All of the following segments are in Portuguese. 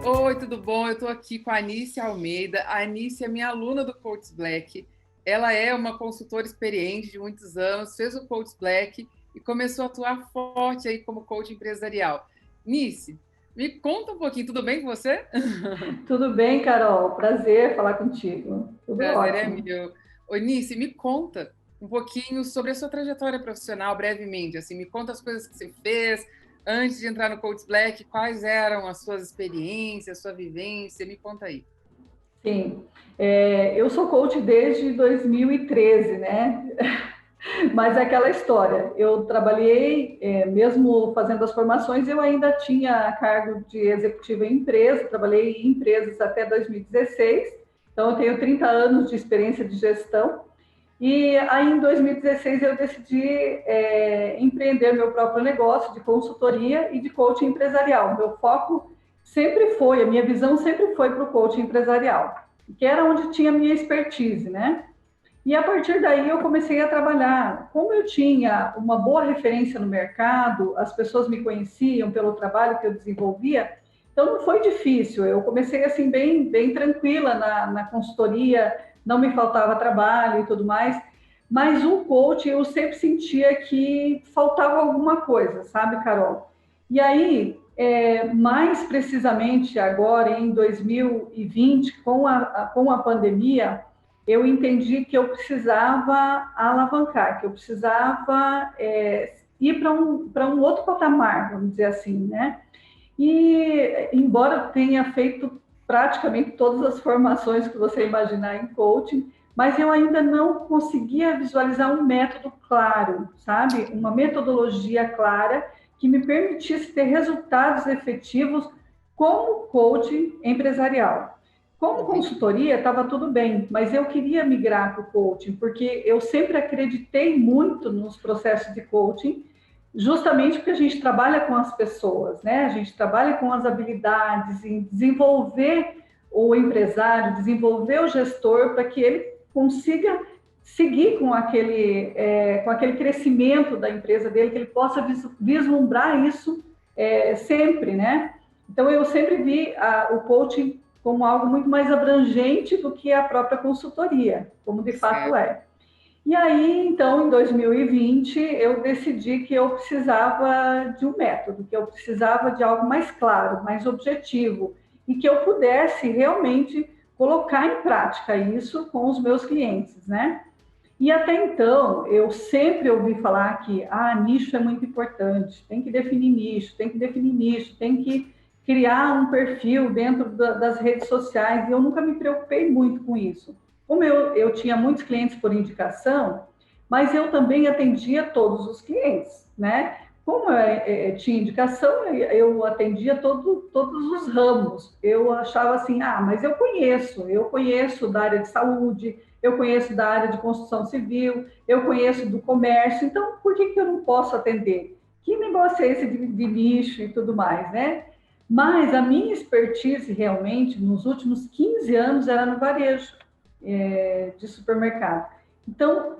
Oi, tudo bom? Eu estou aqui com a Anícia Almeida. A Anícia é minha aluna do Coach Black. Ela é uma consultora experiente de muitos anos, fez o Coach Black e começou a atuar forte aí como coach empresarial. Nice, me conta um pouquinho, tudo bem com você? Tudo bem, Carol? Prazer falar contigo. Tudo Prazer é ótimo. meu. Ô, Nice, me conta um pouquinho sobre a sua trajetória profissional, brevemente. Assim, me conta as coisas que você fez antes de entrar no Coach Black, quais eram as suas experiências, sua vivência, me conta aí. Sim, eu sou coach desde 2013, né? Mas é aquela história. Eu trabalhei, mesmo fazendo as formações, eu ainda tinha cargo de executiva em empresa, trabalhei em empresas até 2016, então eu tenho 30 anos de experiência de gestão. E aí, em 2016, eu decidi empreender meu próprio negócio de consultoria e de coaching empresarial. Meu foco sempre foi, a minha visão sempre foi para o coaching empresarial, que era onde tinha a minha expertise, né? E a partir daí eu comecei a trabalhar. Como eu tinha uma boa referência no mercado, as pessoas me conheciam pelo trabalho que eu desenvolvia, então não foi difícil. Eu comecei assim bem tranquila na consultoria, não me faltava trabalho e tudo mais. Mas o coach eu sempre sentia que faltava alguma coisa, sabe, Carol? E aí, mais precisamente agora em 2020, com a pandemia, eu entendi que eu precisava alavancar, que eu precisava ir para um outro patamar, vamos dizer assim, né? E, embora eu tenha feito praticamente todas as formações que você imaginar em coaching, mas eu ainda não conseguia visualizar um método claro, sabe? Uma metodologia clara que me permitisse ter resultados efetivos como coaching empresarial. Como Entendi. consultoria, estava tudo bem, mas eu queria migrar para o coaching, porque eu sempre acreditei muito nos processos de coaching, justamente porque a gente trabalha com as pessoas, né? A gente trabalha com as habilidades, em desenvolver o empresário, desenvolver o gestor para que ele consiga seguir com aquele crescimento da empresa dele, que ele possa vislumbrar isso sempre, né? Então, eu sempre vi o coaching como algo muito mais abrangente do que a própria consultoria, como de fato Certo. é. E aí, então, em 2020, eu decidi que eu precisava de um método, que eu precisava de algo mais claro, mais objetivo, e que eu pudesse realmente colocar em prática isso com os meus clientes, né? E até então, eu sempre ouvi falar que nicho é muito importante, tem que definir nicho, tem que definir nicho, tem que criar um perfil dentro das redes sociais, e eu nunca me preocupei muito com isso. Como eu tinha muitos clientes por indicação, mas eu também atendia todos os clientes, né? Como eu tinha indicação, eu atendia todos os ramos. Eu achava assim, mas eu conheço da área de saúde, eu conheço da área de construção civil, eu conheço do comércio, então por que eu não posso atender? Que negócio é esse de nicho e tudo mais, né? Mas a minha expertise realmente nos últimos 15 anos era no varejo de supermercado. Então,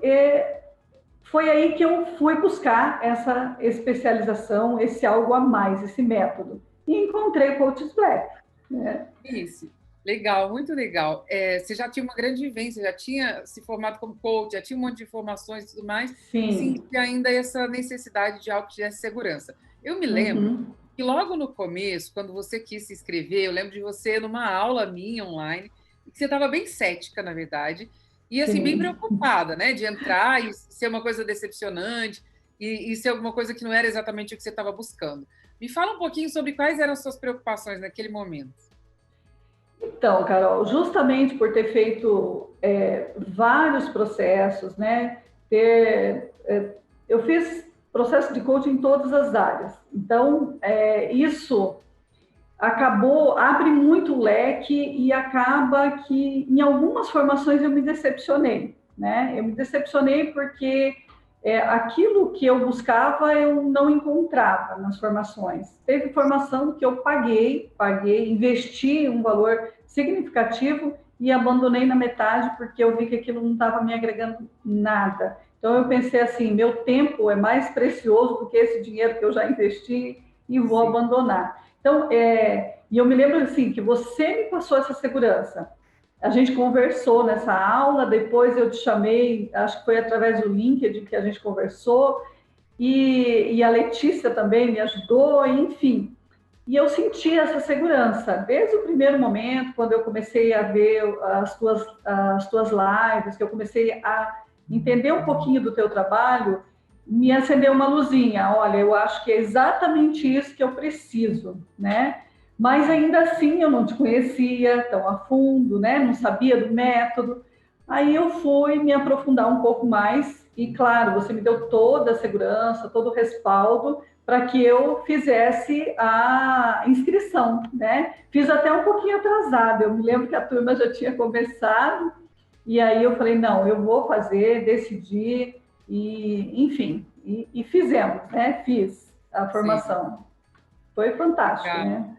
foi aí que eu fui buscar essa especialização, esse algo a mais, esse método. E encontrei o Coaches Black. Né? Isso. Legal, muito legal. Você já tinha uma grande vivência, já tinha se formado como coach, já tinha um monte de informações e tudo mais, e Sim. sentia ainda essa necessidade de algo que tivesse segurança. Eu me lembro Uhum. que logo no começo, quando você quis se inscrever, eu lembro de você numa aula minha online, e que você estava bem cética, na verdade, e assim, bem Sim. preocupada, né, de entrar e ser uma coisa decepcionante, e ser alguma coisa que não era exatamente o que você estava buscando. Me fala um pouquinho sobre quais eram as suas preocupações naquele momento. Então, Carol, justamente por ter feito vários processos, né? Eu fiz processo de coaching em todas as áreas. Então, isso abre muito o leque e acaba que em algumas formações eu me decepcionei, né? Eu me decepcionei porque aquilo que eu buscava eu não encontrava nas formações. Teve formação que eu paguei, investi um valor significativo e abandonei na metade porque eu vi que aquilo não estava me agregando nada. Então eu pensei assim, meu tempo é mais precioso do que esse dinheiro que eu já investi e vou Sim. abandonar. Então, e eu me lembro assim que você me passou essa segurança. A gente conversou nessa aula, depois eu te chamei, acho que foi através do LinkedIn que a gente conversou, e a Letícia também me ajudou, enfim. E eu senti essa segurança desde o primeiro momento, quando eu comecei a ver as tuas lives, que eu comecei a entender um pouquinho do teu trabalho, me acendeu uma luzinha. Olha, eu acho que é exatamente isso que eu preciso, né? Mas ainda assim eu não te conhecia tão a fundo, né? Não sabia do método. Aí eu fui me aprofundar um pouco mais e, claro, você me deu toda a segurança, todo o respaldo para que eu fizesse a inscrição, né? Fiz até um pouquinho atrasada. Eu me lembro que a turma já tinha começado e aí eu falei, não, eu vou fazer, decidi e, enfim, e fizemos, né? Fiz a Sim, formação. Foi fantástico, legal. né?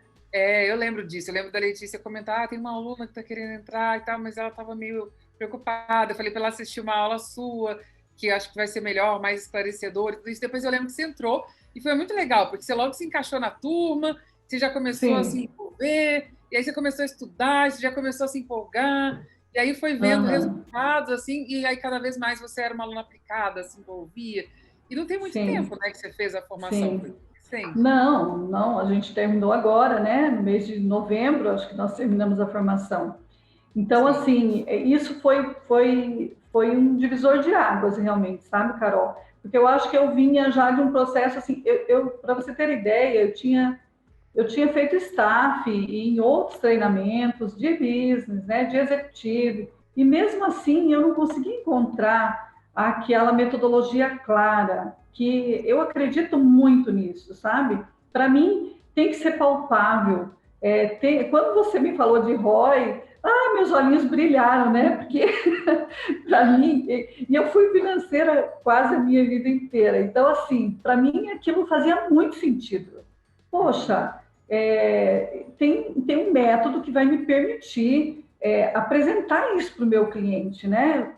Eu lembro disso. Eu lembro da Letícia comentar, tem uma aluna que está querendo entrar e tal, mas ela estava meio preocupada. Eu falei para ela assistir uma aula sua, que eu acho que vai ser melhor, mais esclarecedor e tudo isso. Depois eu lembro que você entrou e foi muito legal, porque você logo se encaixou na turma, você já começou a se Sim. envolver, e aí você começou a estudar, você já começou a se empolgar, e aí foi vendo Uhum. resultados, assim, e aí cada vez mais você era uma aluna aplicada, se envolvia. E não tem muito Sim, tempo, né, que você fez a formação, foi sim. recente. Não, não, a gente terminou agora, né? No mês de novembro, acho que nós terminamos a formação. Então, Sim, assim, isso foi um divisor de águas, realmente, sabe, Carol? Porque eu acho que eu vinha já de um processo, assim, para você ter ideia, eu tinha feito staff em outros treinamentos de business, né, de executivo, e mesmo assim eu não consegui encontrar aquela metodologia clara, que eu acredito muito nisso, sabe? Para mim tem que ser palpável. Quando você me falou de ROI, meus olhinhos brilharam, né? Porque para mim, e eu fui financeira quase a minha vida inteira, então assim, para mim aquilo fazia muito sentido. Poxa, tem um método que vai me permitir apresentar isso para o meu cliente, né?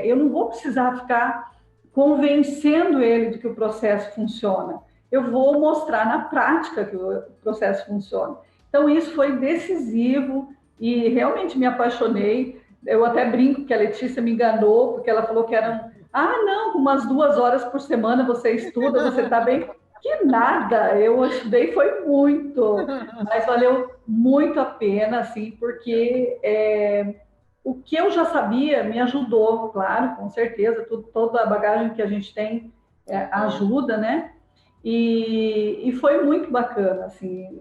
Eu não vou precisar ficar convencendo ele de que o processo funciona. Eu vou mostrar na prática que o processo funciona. Então, isso foi decisivo e realmente me apaixonei. Eu até brinco que a Letícia me enganou, porque ela falou que eram, não, umas 2 horas por semana você estuda, você está bem. Que nada, eu estudei foi muito, mas valeu muito a pena, assim, porque o que eu já sabia me ajudou, claro, com certeza, toda a bagagem que a gente tem ajuda, né? E foi muito bacana, assim,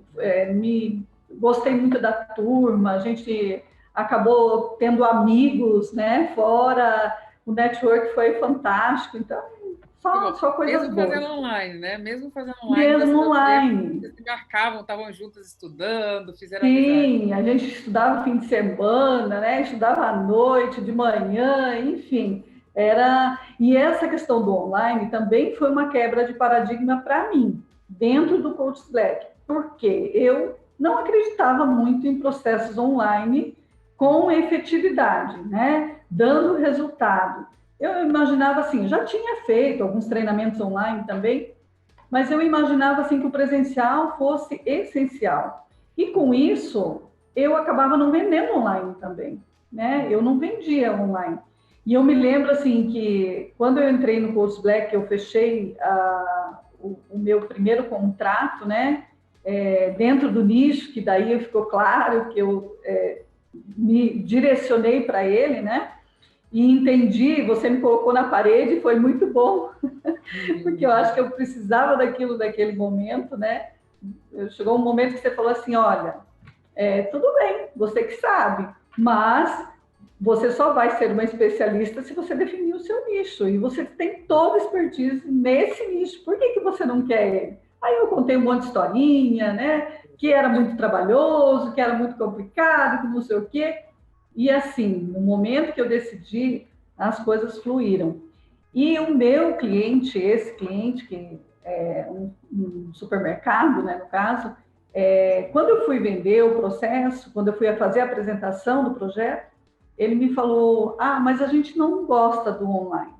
gostei muito da turma, a gente acabou tendo amigos, né? Fora, o network foi fantástico, então só coisas mesmo fazendo boas. online, né? Mesmo fazendo online, Mesmo dessa mulher, online. vocês se marcavam, estavam juntas estudando, fizeram amizade. Sim, a gente estudava fim de semana, né? Estudava à noite, de manhã, enfim. E essa questão do online também foi uma quebra de paradigma para mim, dentro do Coach Slack, porque eu não acreditava muito em processos online com efetividade, né? Dando resultado. Eu imaginava assim, já tinha feito alguns treinamentos online também, mas eu imaginava assim que o presencial fosse essencial. E com isso, eu acabava não vendendo online também, né? Eu não vendia online. E eu me lembro assim que quando eu entrei no Coach Black, eu fechei o meu primeiro contrato, né? Dentro do nicho, que daí ficou claro que eu me direcionei para ele, né? E entendi, você me colocou na parede, foi muito bom, porque eu acho que eu precisava daquilo naquele momento, né? Chegou um momento que você falou assim, olha, tudo bem, você que sabe, mas você só vai ser uma especialista se você definir o seu nicho, e você tem toda a expertise nesse nicho, por que você não quer ele? Aí eu contei um monte de historinha, né? Que era muito trabalhoso, que era muito complicado, que não sei o quê. E assim, no momento que eu decidi, as coisas fluíram. E o meu cliente, esse cliente, que é um supermercado, né, no caso, quando eu fui vender o processo, quando eu fui fazer a apresentação do projeto, ele me falou: mas a gente não gosta do online.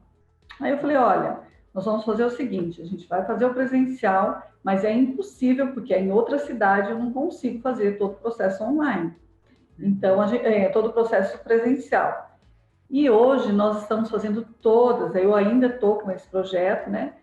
Aí eu falei: olha, nós vamos fazer o seguinte, a gente vai fazer o presencial, mas é impossível, porque é em outra cidade, eu não consigo fazer todo o processo online. Então, todo o processo presencial. E hoje nós estamos fazendo todas, eu ainda estou com esse projeto, né?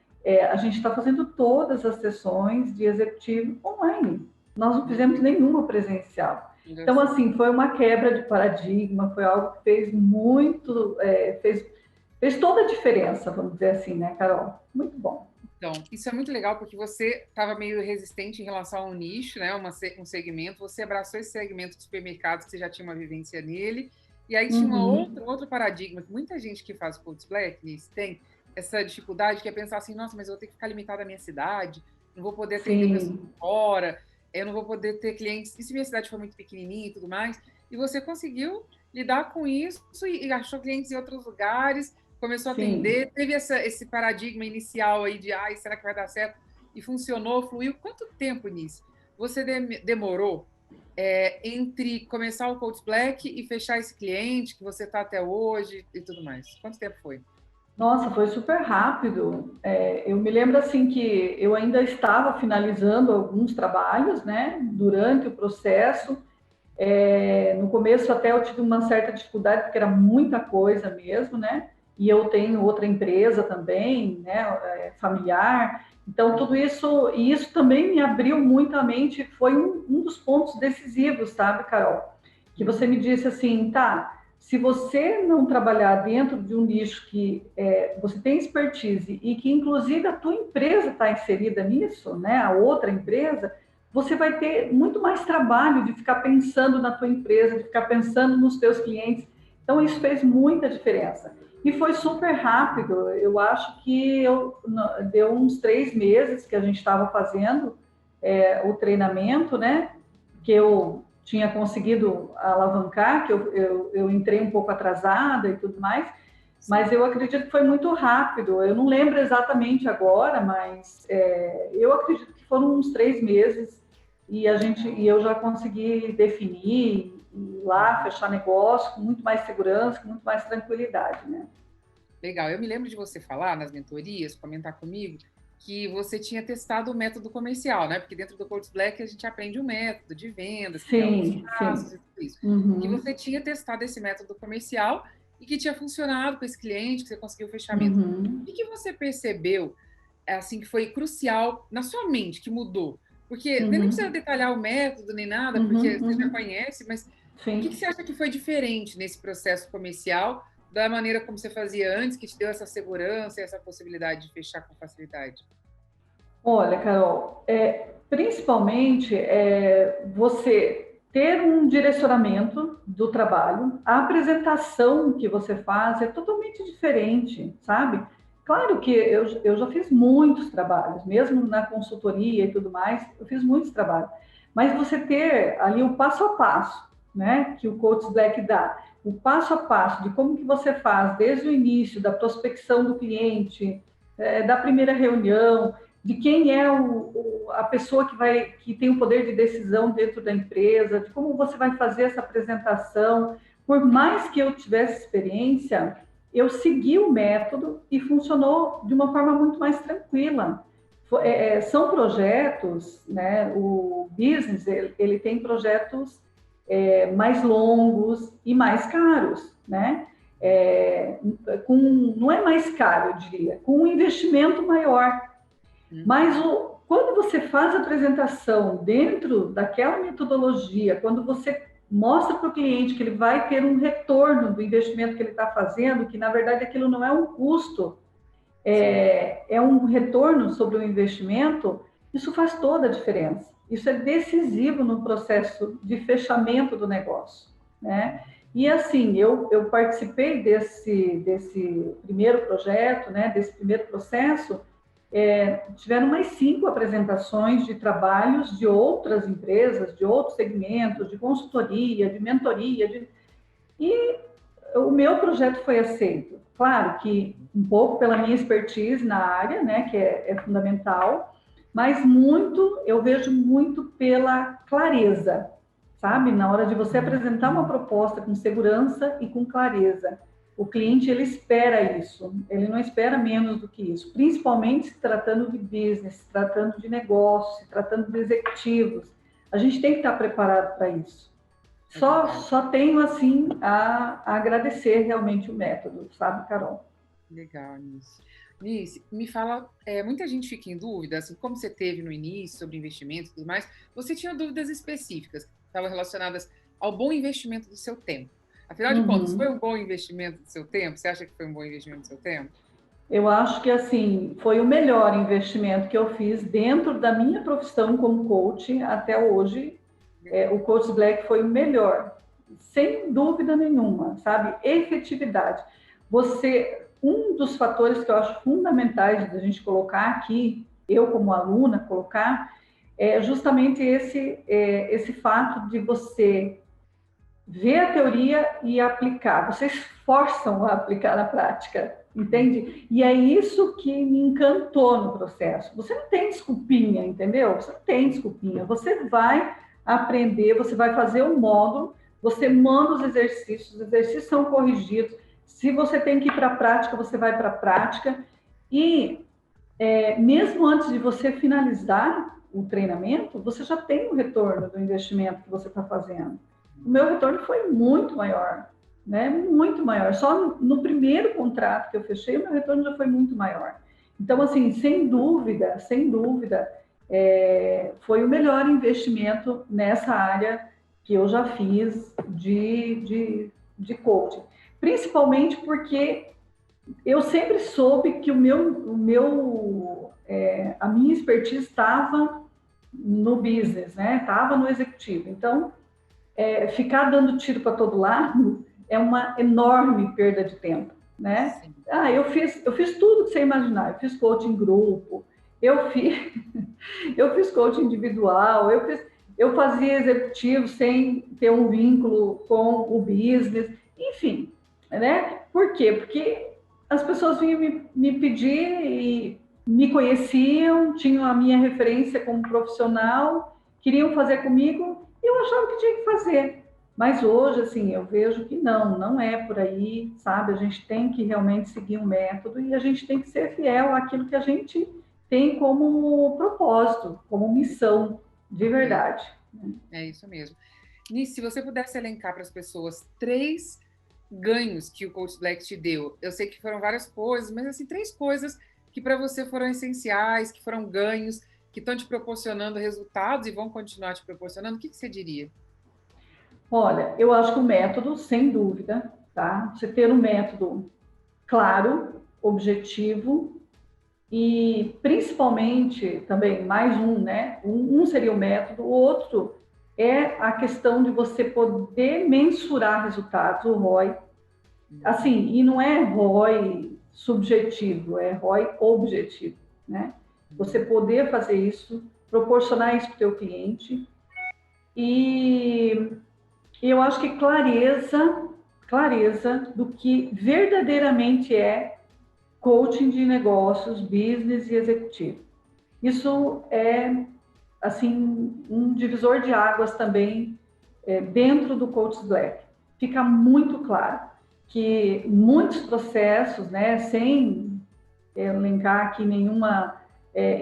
A gente está fazendo todas as sessões de executivo online. Nós não fizemos nenhuma presencial. Então, assim, foi uma quebra de paradigma, foi algo que fez muito, fez toda a diferença, vamos dizer assim, né, Carol? Muito bom. Então, isso é muito legal porque você estava meio resistente em relação a um nicho, né? Um segmento. Você abraçou esse segmento de supermercados que você já tinha uma vivência nele. E aí tinha outro paradigma que muita gente que faz Coach Black tem essa dificuldade que é pensar assim, nossa, mas eu vou ter que ficar limitado à minha cidade, não vou poder atender pessoas fora, eu não vou poder ter clientes. E se minha cidade for muito pequenininha e tudo mais? E você conseguiu lidar com isso e achou clientes em outros lugares, começou a atender, teve esse paradigma inicial aí de, ai, será que vai dar certo? E funcionou, fluiu. Quanto tempo nisso? Você demorou entre começar o Coach Black e fechar esse cliente que você está até hoje e tudo mais? Quanto tempo foi? Nossa, foi super rápido. Eu me lembro assim que eu ainda estava finalizando alguns trabalhos, né, durante o processo. No começo até eu tive uma certa dificuldade porque era muita coisa mesmo, né? E eu tenho outra empresa também, né, familiar. Então tudo isso e isso também me abriu muito a mente. Foi um dos pontos decisivos, sabe, Carol? Que você me disse assim, tá? Se você não trabalhar dentro de um nicho que você tem expertise e que inclusive a tua empresa está inserida nisso, né? A outra empresa, você vai ter muito mais trabalho de ficar pensando na tua empresa, de ficar pensando nos teus clientes. Então, isso fez muita diferença. E foi super rápido. Eu acho que deu uns 3 meses que a gente estava fazendo o treinamento, né? Que eu tinha conseguido alavancar, que eu entrei um pouco atrasada e tudo mais, mas eu acredito que foi muito rápido. Eu não lembro exatamente agora, mas eu acredito que foram uns 3 meses e eu já consegui definir, ir lá, fechar negócio com muito mais segurança, com muito mais tranquilidade, né? Legal. Eu me lembro de você falar nas mentorias, comentar comigo, que você tinha testado o método comercial, né? Porque dentro do Coach Black a gente aprende o método de vendas, criar os passos e tudo isso. Que você tinha testado esse método comercial e que tinha funcionado com esse cliente, que você conseguiu o fechamento. O que você percebeu, assim, que foi crucial na sua mente, que mudou? Porque nem precisa detalhar o método nem nada, porque você já conhece, mas o que você acha que foi diferente nesse processo comercial da maneira como você fazia antes, que te deu essa segurança e essa possibilidade de fechar com facilidade? Olha, Carol, principalmente você ter um direcionamento do trabalho, a apresentação que você faz é totalmente diferente, sabe? Claro que eu já fiz muitos trabalhos, mesmo na consultoria e tudo mais, eu fiz muitos trabalhos, mas você ter ali o passo a passo, né, que o Coach Black dá, o passo a passo de como que você faz desde o início, da prospecção do cliente, da primeira reunião, de quem é a pessoa que tem o poder de decisão dentro da empresa, de como você vai fazer essa apresentação. Por mais que eu tivesse experiência, eu segui o método e funcionou de uma forma muito mais tranquila. São projetos, né? O business ele tem projetos mais longos e mais caros, né? Não é mais caro, eu diria, com um investimento maior. Mas quando você faz a apresentação dentro daquela metodologia, quando você mostra para o cliente que ele vai ter um retorno do investimento que ele está fazendo, que na verdade aquilo não é um custo, é um retorno sobre o investimento, isso faz toda a diferença. Isso é decisivo no processo de fechamento do negócio, né? E assim, eu participei desse primeiro projeto, né, desse primeiro processo. Tiveram mais 5 apresentações de trabalhos de outras empresas, de outros segmentos, de consultoria, de mentoria, e o meu projeto foi aceito. Claro que um pouco pela minha expertise na área, né, que é fundamental, mas eu vejo muito pela clareza, sabe? Na hora de você apresentar uma proposta com segurança e com clareza. O cliente, ele espera isso, ele não espera menos do que isso, principalmente se tratando de business, se tratando de negócio, se tratando de executivos. A gente tem que estar preparado para isso. Só tenho, assim, a agradecer realmente o método, sabe, Carol? Legal, Nice. Nice, me fala, muita gente fica em dúvida, assim, como você teve no início sobre investimento e tudo mais, você tinha dúvidas específicas, que estavam relacionadas ao bom investimento do seu tempo. Afinal de contas, foi Uhum. um bom investimento do seu tempo? Você acha que foi um bom investimento do seu tempo? Eu acho que, assim, foi o melhor investimento que eu fiz dentro da minha profissão como coach até hoje. O Coach Black foi o melhor, sem dúvida nenhuma, sabe? Efetividade. Um dos fatores que eu acho fundamentais da gente colocar aqui, eu como aluna colocar, é justamente esse fato de você ver a teoria e aplicar. Vocês forçam a aplicar na prática, entende? E é isso que me encantou no processo. Você não tem desculpinha, entendeu? Você não tem desculpinha. Você vai aprender, você vai fazer o módulo, você manda os exercícios são corrigidos. Se você tem que ir para a prática, você vai para a prática. E mesmo antes de você finalizar o treinamento, você já tem o retorno do investimento que você está fazendo. O meu retorno foi muito maior, né? Muito maior. Só no primeiro contrato que eu fechei, o meu retorno já foi muito maior. Então, assim, sem dúvida, foi o melhor investimento nessa área que eu já fiz de coaching. Principalmente porque eu sempre soube que a minha expertise estava no business, né? Estava no executivo. Então, ficar dando tiro para todo lado é uma enorme perda de tempo, né? Sim. Eu fiz tudo que você imaginar. Eu fiz coaching em grupo, eu fiz, eu fiz coaching individual, eu fazia executivo sem ter um vínculo com o business, enfim, né? Por quê? Porque as pessoas vinham me pedir e me conheciam, tinham a minha referência como profissional, queriam fazer comigo, e eu achava que tinha que fazer. Mas hoje, assim, eu vejo que não é por aí, sabe? A gente tem que realmente seguir um método e a gente tem que ser fiel àquilo que a gente tem como propósito, como missão, de verdade. É isso mesmo. Nisso, se você pudesse elencar para as pessoas três ganhos que o Coach Black te deu, eu sei que foram várias coisas, mas assim, três coisas que para você foram essenciais, que foram ganhos, que estão te proporcionando resultados e vão continuar te proporcionando, o que você diria? Olha, eu acho que o método, sem dúvida, tá? Você ter um método claro, objetivo e principalmente também mais um, né? Um seria o método, o outro é a questão de você poder mensurar resultados, o ROI. Assim, e não é ROI subjetivo, é ROI objetivo, né? Você poder fazer isso, proporcionar isso para o teu cliente e eu acho que clareza do que verdadeiramente é coaching de negócios, business e executivo. Isso é, assim, um divisor de águas também dentro do Coach Black. Fica muito claro que muitos processos, né, sem elencar aqui nenhuma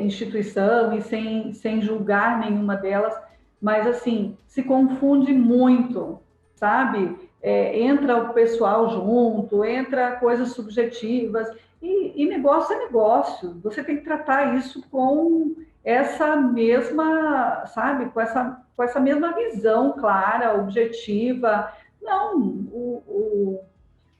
instituição e sem julgar nenhuma delas, mas assim, se confunde muito, sabe? Entra o pessoal junto, entra coisas subjetivas, e negócio é negócio. Você tem que tratar isso com essa mesma, sabe, com essa mesma visão clara, objetiva. Não,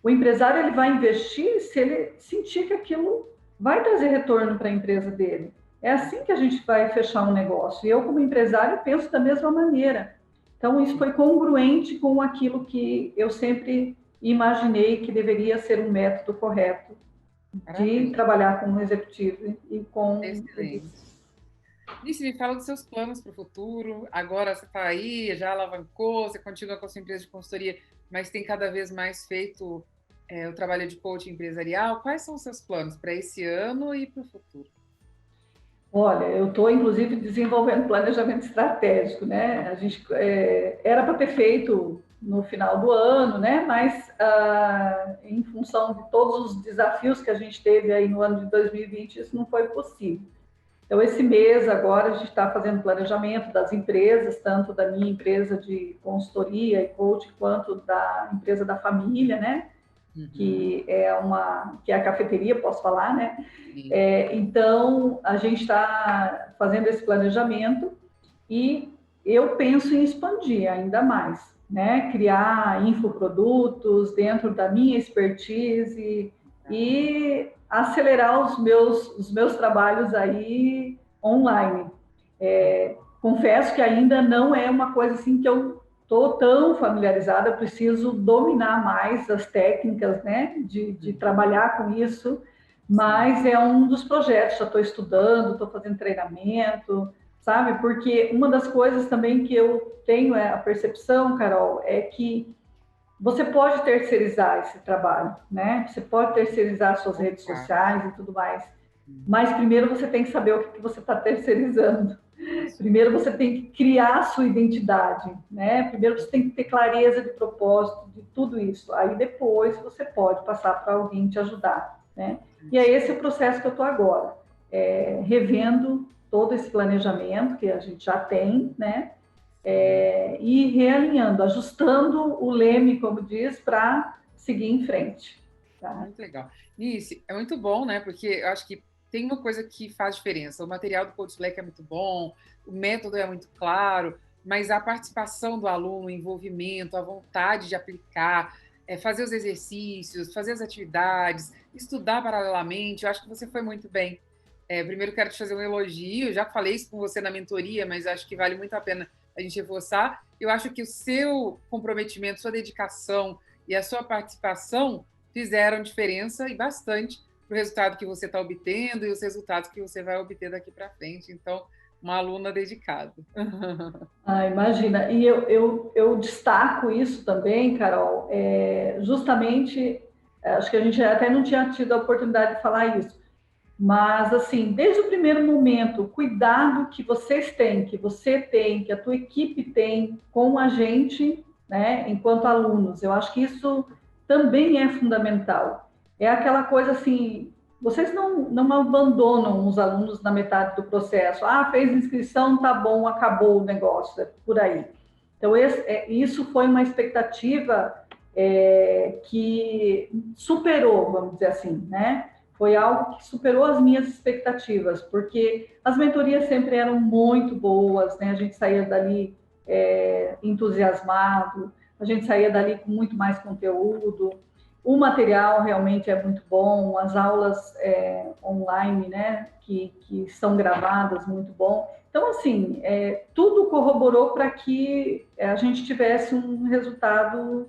o empresário ele vai investir se ele sentir que aquilo vai trazer retorno para a empresa dele. É assim que a gente vai fechar um negócio. E eu, como empresário, penso da mesma maneira. Então, isso foi congruente com aquilo que eu sempre imaginei que deveria ser um método correto de Parabéns, trabalhar com o executivo e com o excelente. Nisso, me fala dos seus planos para o futuro. Agora você está aí, já alavancou, você continua com a sua empresa de consultoria, mas tem cada vez mais feito o trabalho de coaching empresarial. Quais são os seus planos para esse ano e para o futuro? Olha, eu estou, inclusive, desenvolvendo planejamento estratégico, né? A gente era para ter feito no final do ano, né? Mas em função de todos os desafios que a gente teve aí no ano de 2020, isso não foi possível. Então, esse mês agora a gente está fazendo planejamento das empresas, tanto da minha empresa de consultoria e coaching, quanto da empresa da família, né? Uhum. Que é a cafeteria, posso falar, né? Então, a gente está fazendo esse planejamento e eu penso em expandir ainda mais, né? Criar infoprodutos dentro da minha expertise e acelerar os meus trabalhos aí online. Confesso que ainda não é uma coisa assim que eu estou tão familiarizada, preciso dominar mais as técnicas, né, de trabalhar com isso, mas é um dos projetos, já estou estudando, estou fazendo treinamento, sabe? Porque uma das coisas também que eu tenho a percepção, Carol, é que você pode terceirizar esse trabalho, né? Você pode terceirizar suas redes sociais e tudo mais, mas primeiro você tem que saber o que você está terceirizando. Primeiro você tem que criar a sua identidade, né? Primeiro você tem que ter clareza de propósito, de tudo isso. Aí depois você pode passar para alguém te ajudar, né? E é esse o processo que eu estou agora, revendo todo esse planejamento que a gente já tem, né? E realinhando, ajustando o leme, como diz, para seguir em frente. Tá? Muito legal. Nice, é muito bom, né? Porque eu acho que tem uma coisa que faz diferença. O material do Coach Black é muito bom, o método é muito claro, mas a participação do aluno, o envolvimento, a vontade de aplicar, fazer os exercícios, fazer as atividades, estudar paralelamente, eu acho que você foi muito bem. Primeiro quero te fazer um elogio, já falei isso com você na mentoria, mas acho que vale muito a pena a gente reforçar. Eu acho que o seu comprometimento, sua dedicação e a sua participação fizeram diferença e bastante para o resultado que você está obtendo e os resultados que você vai obter daqui para frente. Então, uma aluna dedicada. Imagina. E eu destaco isso também, Carol, justamente, acho que a gente até não tinha tido a oportunidade de falar isso, mas, assim, desde o primeiro momento, o cuidado que vocês têm, que você tem, que a tua equipe tem com a gente, né, enquanto alunos, eu acho que isso também é fundamental. É aquela coisa assim, vocês não abandonam os alunos na metade do processo. Fez inscrição, tá bom, acabou o negócio, é por aí. Então, isso foi uma expectativa que superou, vamos dizer assim, né? Foi algo que superou as minhas expectativas, porque as mentorias sempre eram muito boas, né? A gente saía dali entusiasmado, a gente saía dali com muito mais conteúdo, o material realmente é muito bom, as aulas online, né, que são gravadas, muito bom. Então, assim, tudo corroborou para que a gente tivesse um resultado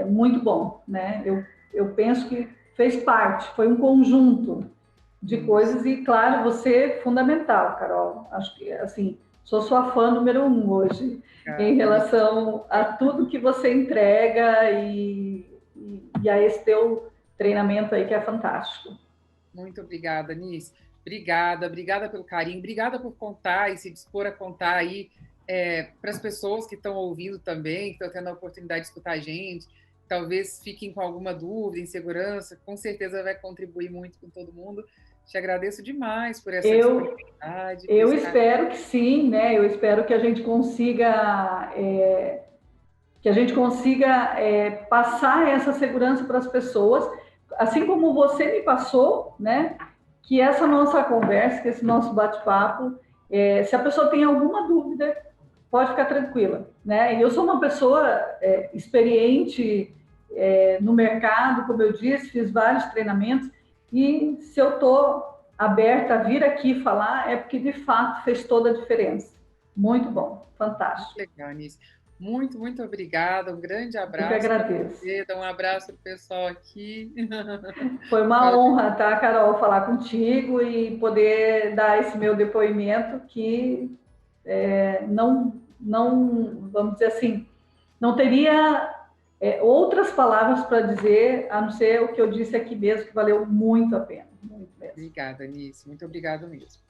muito bom, né? Eu penso que fez parte, foi um conjunto de coisas e, claro, você é fundamental, Carol. Acho que, assim, sou sua fã número 1 hoje, em relação a tudo que você entrega e a esse teu treinamento aí que é fantástico. Muito obrigada, Nis. Obrigada pelo carinho, obrigada por contar e se dispor a contar aí para as pessoas que estão ouvindo também, que estão tendo a oportunidade de escutar a gente, talvez fiquem com alguma dúvida, insegurança, com certeza vai contribuir muito com todo mundo. Te agradeço demais por essa disponibilidade. Eu espero que sim, né? Eu espero que a gente consiga passar essa segurança para as pessoas, assim como você me passou, né? Que essa nossa conversa, que esse nosso bate-papo, se a pessoa tem alguma dúvida, pode ficar tranquila, né? E eu sou uma pessoa experiente no mercado, como eu disse, fiz vários treinamentos, e se eu estou aberta a vir aqui falar, é porque de fato fez toda a diferença. Muito bom, fantástico. Muito legal, Anice. Muito, muito obrigada. Um grande abraço. Eu que agradeço. Um abraço para o pessoal aqui. Foi uma honra, tá, Carol, falar contigo e poder dar esse meu depoimento que não, vamos dizer assim, não teria outras palavras para dizer, a não ser o que eu disse aqui mesmo, que valeu muito a pena. Muito mesmo. Obrigada, Anice. Muito obrigada mesmo.